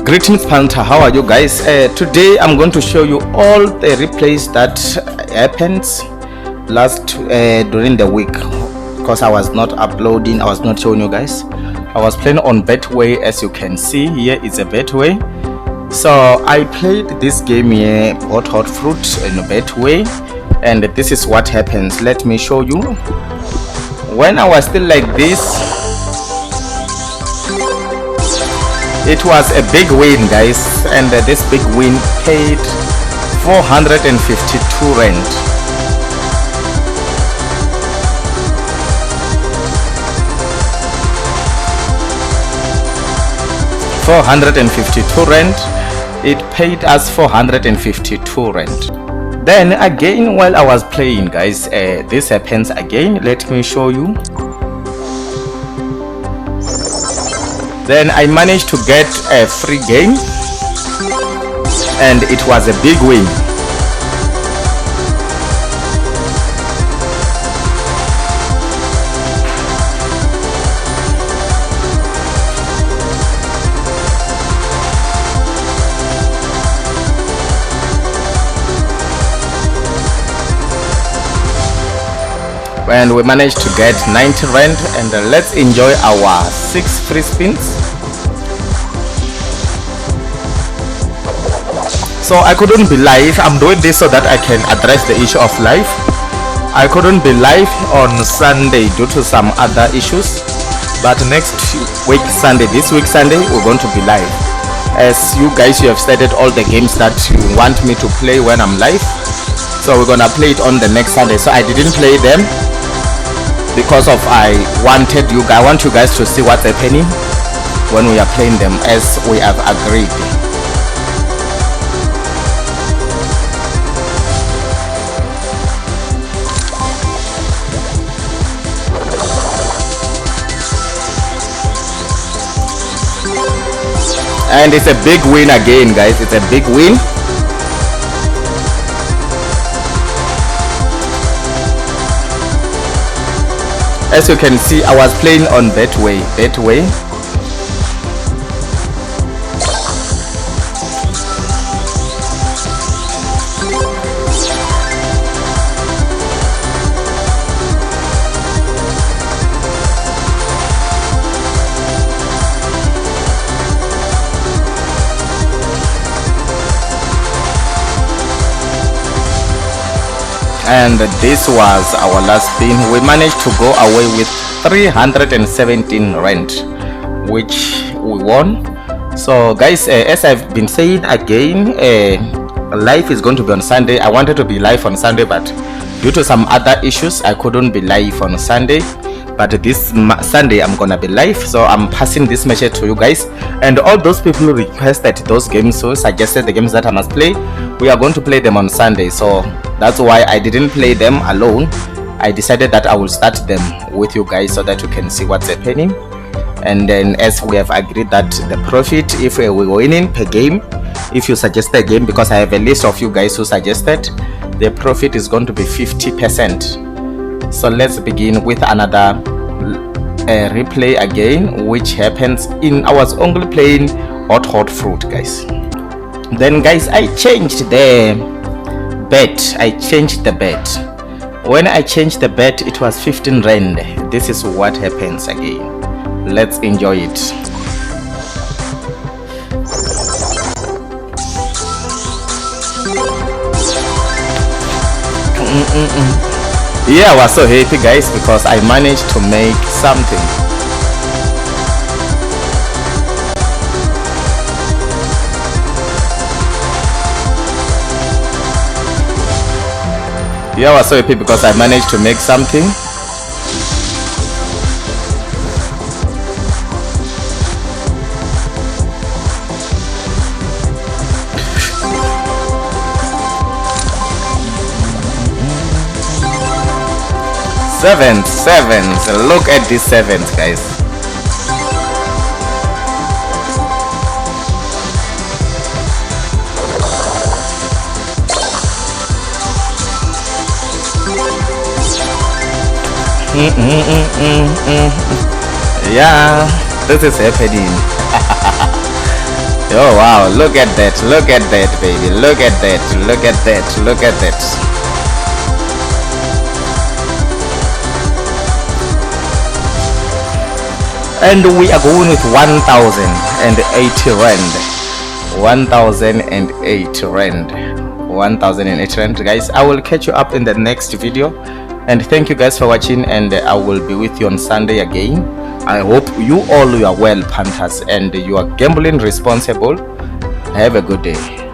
Greetings Panther, how are you guys? Today I'm going to show you all the replays that happens last during the week, because I was not uploading, I was not showing you guys. I was playing on Betway. As you can see here, it's a Betway. So I played this game here, hot fruit in Betway, and this is what happens. Let me show you. When I was still like this, it was a big win, guys, and this big win paid 452 rand. It paid us 452 rand. Then again, while I was playing, guys, this happens again. Let me show you. Then I managed to get a free game, and it was a big win. And we managed to get 90 rand, and let's enjoy our 6 free spins. So I couldn't be live. I'm doing this so that I can address the issue of life. I couldn't be live on Sunday due to some other issues, but next week Sunday, this week Sunday, we're going to be live. As you guys, you have started all the games that you want me to play when I'm live, so we're gonna play it on the next Sunday. So I didn't play them because of I want you guys to see what's happening when we are playing them, as we have agreed. And it's a big win again, guys. It's a big win. As you can see, I was playing on Betway. And this was our last spin. We managed to go away with 317 rand, which we won. So guys, as I've been saying again, live is going to be on Sunday. I wanted to be live on Sunday, but due to some other issues, I couldn't be live on Sunday. But this Sunday I'm gonna be live, so I'm passing this message to you guys. And all those people who requested those games, who suggested the games that I must play, we are going to play them on Sunday. So that's why I didn't play them alone. I decided that I will start them with you guys so that you can see what's happening. And then, as we have agreed that the profit, if we're winning per game, if you suggest a game, because I have a list of you guys who suggested, the profit is going to be 50%. So let's begin with another replay again, which happens in, I was only playing hot fruit, guys. Then guys, I changed the bet. When I changed the bet, it was 15 rand. This is what happens again. Let's enjoy it. Yeah, I was so happy, guys, because I managed to make something. Yeah, I was so happy because I managed to make something. Sevens. Look at these sevens, guys. Yeah, this is happening. Oh wow, look at that, baby, look at that, look at that, look at that. And we are going with 1080 rand. 1008 rand. 1008 rand, guys. I will catch you up in the next video, and thank you guys for watching, and I will be with you on Sunday again. I hope you all are well, punters, and you are gambling responsible. Have a good day.